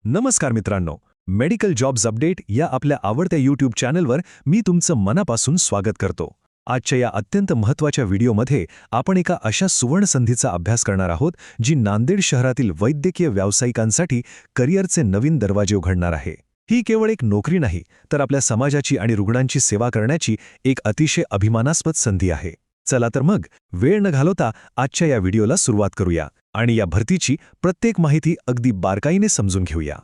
नमस्कार मित्रांनो, medical jobs update या आपल्या आवडत्या यूट्यूब चॅनलवर मी तुमचं मनापासून स्वागत करतो. आजच्या या अत्यंत महत्त्वाच्या व्हिडिओमध्ये आपण एका अशा सुवर्णसंधीचा अभ्यास करणार आहोत जी नांदेड शहरातील वैद्यकीय व्यावसायिकांसाठी करिअरचे नवीन दरवाजे उघडणार आहे. ही केवळ एक नोकरी नाही, तर आपल्या समाजाची आणि रुग्णांची सेवा करण्याची एक अतिशय अभिमानास्पद संधी आहे. चला तर मग वेळ न घालवता आजच्या या व्हिडिओला सुरुवात करूया आणि या भरतीची प्रत्येक माहिती अगदी बारकाईने समजून घेऊया.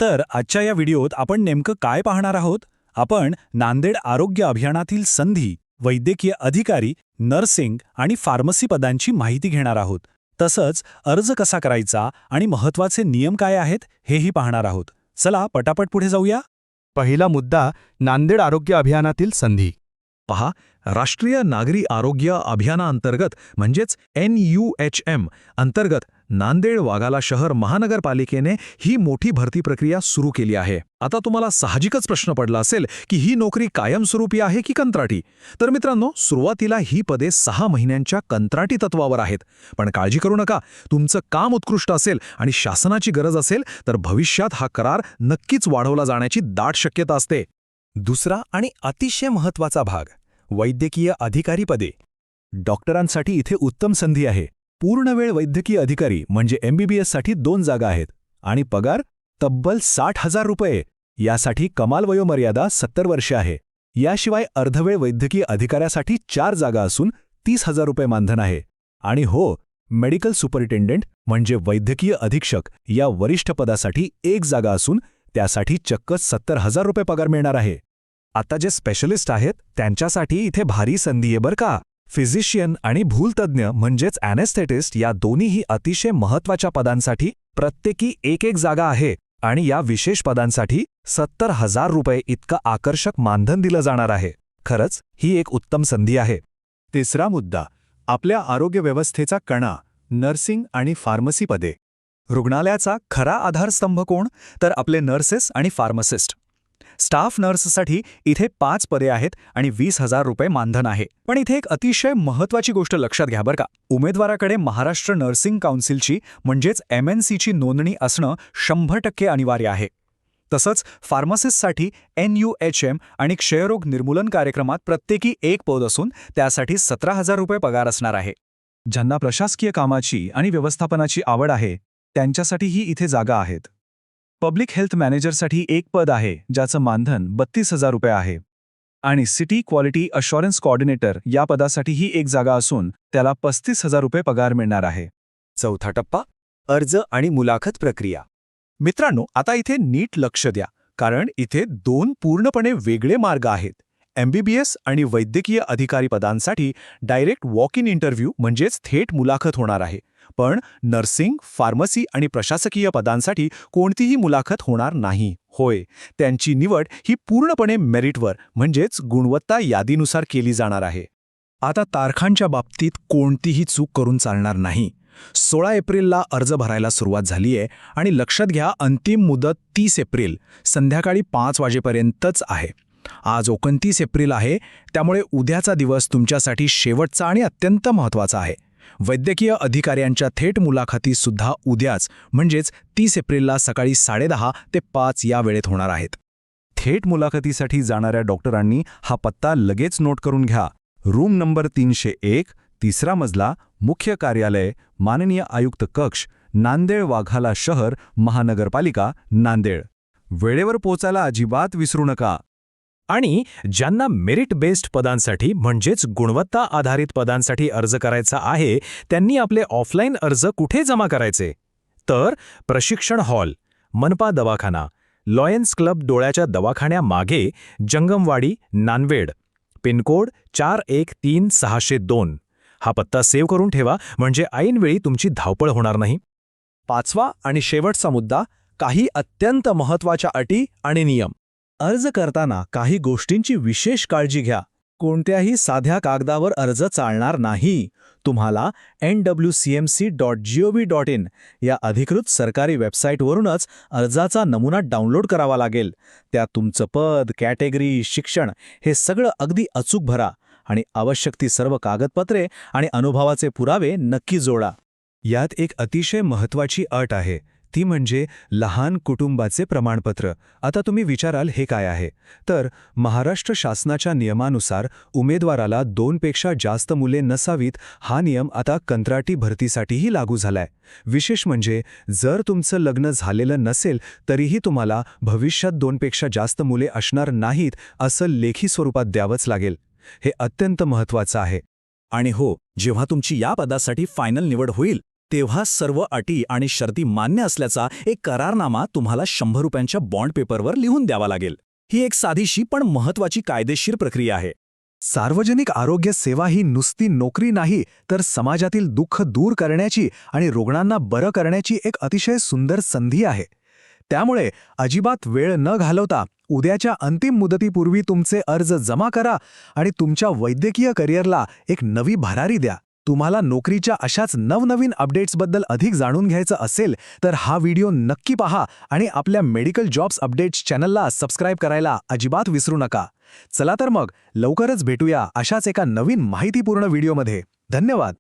तर आजच्या या व्हिडिओत आपण नेमकं काय पाहणार आहोत? आपण नांदेड आरोग्य अभियानातील संधी, वैद्यकीय अधिकारी, नर्सिंग आणि फार्मसी पदांची माहिती घेणार आहोत. तसंच अर्ज कसा करायचा आणि महत्त्वाचे नियम काय आहेत हेही पाहणार आहोत. चला पटापट पुढे जाऊया. पहिला मुद्दा, नांदेड आरोग्य अभियानातील संधी. पहा, राष्ट्रीय नागरी आरोग्य अभियानाअंतर्गत म्हणजेच NUHM अंतर्गत नांदेड वाघाला शहर महानगरपालिकेने ही मोठी भरती प्रक्रिया सुरू केली आहे. आता तुम्हाला साहजिकच प्रश्न पडला असेल की ही नोकरी कायमस्वरूपी आहे की कंत्राटी? तर मित्रांनो, सुरुवातीला ही पदे 6 महिन्यांच्या कंत्राटी तत्वावर आहेत. पण काळजी करू नका, तुमचं काम उत्कृष्ट असेल आणि शासनाची गरज असेल तर भविष्यात हा करार नक्कीच वाढवला जाण्याची दाट शक्यता असते. दुसरा आणि अतिशय महत्त्वाचा भाग, वैद्यकीय अधिकारी पदे. डॉक्टरांसाठी इथे उत्तम संधी आहे. पूर्णवेळ वैद्यकीय अधिकारी म्हणजे MBBS साठी 2 जागा आहेत आणि पगार तब्बल 60,000 रुपये. यासाठी कमाल वयोमर्यादा 70 वर्षे आहे. याशिवाय अर्धवेळ वैद्यकीय अधिकाऱ्यासाठी 4 जागा असून 30,000 रुपये मानधन आहे. आणि हो, मेडिकल सुपरिटेंडेंट म्हणजे वैद्यकीय अधीक्षक या वरिष्ठ पदासाठी 1 जागा असून त्यासाठी चक्क 70,000 रुपये पगार मिळणार आहे. आता जे स्पेशलिस्ट आहेत त्यांच्यासाठी इथे भारी संधी आहे बरं का. फिजिशियन आणि भूलतज्ञ म्हणजेच ॲनेस्थेटिस्ट या दोन्हीही अतिशय महत्त्वाच्या पदांसाठी प्रत्येकी 1 जागा आहे आणि या विशेष पदांसाठी 70,000 रुपये इतकं आकर्षक मानधन दिलं जाणार आहे. खरंच ही एक उत्तम संधी आहे. तिसरा मुद्दा, आपल्या आरोग्य व्यवस्थेचा कणा, नर्सिंग आणि फार्मसी पदे. रुग्णालयाचा खरा आधारस्तंभ कोण? तर आपले नर्सेस आणि फार्मासिस्ट. स्टाफ नर्ससाठी इथे 5 पदे आहेत आणि 20,000 रुपये मानधन आहे. पण इथे एक अतिशय महत्त्वाची गोष्ट लक्षात घ्या बरं का. उमेदवाराकडे महाराष्ट्र नर्सिंग काउन्सिलची म्हणजेच MNCची नोंदणी असणं 100% अनिवार्य आहे. तसंच फार्मासिस्टसाठी NUHM आणि क्षयरोग निर्मूलन कार्यक्रमात प्रत्येकी 1 पद असून त्यासाठी 17,000 रुपये पगार असणार आहे. ज्यांना प्रशासकीय कामाची आणि व्यवस्थापनाची आवड आहे त्यांच्यासाठीही इथे जागा आहेत. पब्लिक हेल्थ मॅनेजरसाठी 1 पद आहे ज्याचं मानधन 32,000 रुपये आहे. आणि सिटी क्वालिटी अशुरन्स कोऑर्डिनेटर या पदासाठीही 1 जागा असून त्याला 35,000 रुपये पगार मिळणार आहे. चौथा टप्पा, अर्ज आणि मुलाखत प्रक्रिया. मित्रांनो, आता इथे नीट लक्ष द्या, कारण इथे 2 पूर्णपणे वेगळे मार्ग आहेत. MBBS आणि वैद्यकीय अधिकारी पदांसाठी डायरेक्ट वॉक इन इंटरव्ह्यू म्हणजेच थेट मुलाखत होणार आहे. पण नर्सिंग, फार्मसी आणि प्रशासकीय पदांसाठी कोणतीही मुलाखत होणार नाही. होय, त्यांची निवड ही पूर्णपणे मेरिटवर म्हणजेच गुणवत्ता यादीनुसार केली जाणार आहे. आता तारखांच्या बाबतीत कोणतीही चूक करून चालणार नाही. 16 एप्रिलला अर्ज भरायला सुरुवात झाली आहे आणि लक्षात घ्या, अंतिम मुदत 30 एप्रिल संध्याकाळी 5 वाजेपर्यंतच आहे. आज 29 एप्रिल आहे, त्यामुळे उद्याचा दिवस तुमच्यासाठी शेवटचा आणि अत्यंत महत्त्वाचा आहे. वैद्यकीय अधिकाऱ्यांच्या थेट मुलाखतीसुद्धा उद्याच म्हणजेच 30 एप्रिलला सकाळी 10:30 ते 5 या वेळेत होणार आहेत. थेट मुलाखतीसाठी जाणाऱ्या डॉक्टरांनी हा पत्ता लगेच नोट करून घ्या. रूम नंबर 301, 3रा मजला, मुख्य कार्यालय, माननीय आयुक्त कक्ष, नांदेड वाघाला शहर महानगरपालिका, नांदेड. वेळेवर पोचायला अजिबात विसरू नका. आणि ज्यांना मेरिट बेस्ड पदांसाठी म्हणजेच गुणवत्ता आधारित पदांसाठी अर्ज करायचा आहे त्यांनी आपले ऑफलाईन अर्ज कुठे जमा करायचे? तर प्रशिक्षण हॉल, मनपा दवाखाना, लॉयन्स क्लब डोळ्याच्या दवाखान्यामागे, जंगमवाडी, नांदेड. पिनकोड 413602. हा पत्ता सेव्ह करून ठेवा म्हणजे ऐनवेळी तुमची धावपळ होणार नाही. पाचवा आणि शेवटचा मुद्दा, काही अत्यंत महत्त्वाच्या अटी आणि नियम. अर्ज करताना काही गोष्टींची विशेष काळजी घ्या. कोणत्याही साध्या कागदावर अर्ज चालणार नाही. तुम्हाला nwcmc.gov.in या अधिकृत सरकारी वेबसाईटवरूनच अर्जाचा नमुना डाउनलोड करावा लागेल. त्यात तुमचं पद, कॅटेगरी, शिक्षण हे सगळं अगदी अचूक भरा आणि आवश्यक ती सर्व कागदपत्रे आणि अनुभवाचे पुरावे नक्की जोडा. यात एक अतिशय महत्त्वाची अट आहे, ती म्हणजे लहान कुटुंबाचे प्रमाणपत्र. आता तुम्ही विचाराल हे काय आहे? तर महाराष्ट्र शासनाच्या नियमानुसार उमेदवाराला 2 पेक्षा जास्त मुले नसावीत हा नियम आता कंत्राटी भरतीसाठीही लागू झालाय. विशेष म्हणजे जर तुमचं लग्न झालेलं नसेल तरीही तुम्हाला भविष्यात 2 पेक्षा जास्त मुले असणार नाहीत असं लेखी स्वरूपात द्यावंच लागेल. हे अत्यंत महत्त्वाचं आहे. आणि हो, जेव्हा तुमची या पदासाठी फायनल निवड होईल तेव्हा सर्व अटी आणि शर्ती मान्य असल्याचा एक करारनामा तुम्हाला 100 रुपयांच्या बॉन्ड पेपरवर लिहून द्यावा लागेल. ही एक साधीशी पण महत्त्वाची कायदेशीर प्रक्रिया आहे. सार्वजनिक आरोग्य सेवा ही नुसती नोकरी नाही, तर समाजातील दुःख दूर करण्याची आणि रुग्णांना बरं करण्याची एक अतिशय सुंदर संधी आहे. त्यामुळे अजिबात वेळ न घालवता उद्याच्या अंतिम मुदतीपूर्वी तुमचे अर्ज जमा करा आणि तुमच्या वैद्यकीय करिअरला एक नवी भरारी द्या. तुम्हाला नोकरीच्या अशाच नवनवीन अपडेट्सबद्दल अधिक जाणून घ्यायचं असेल तर हा व्हिडिओ नक्की पहा आणि आपल्या मेडिकल जॉब्स अपडेट्स चॅनलला सबस्क्राईब करायला अजिबात विसरू नका. चला तर मग लवकरच भेटूया अशाच एका नवीन माहितीपूर्ण व्हिडिओमध्ये. धन्यवाद.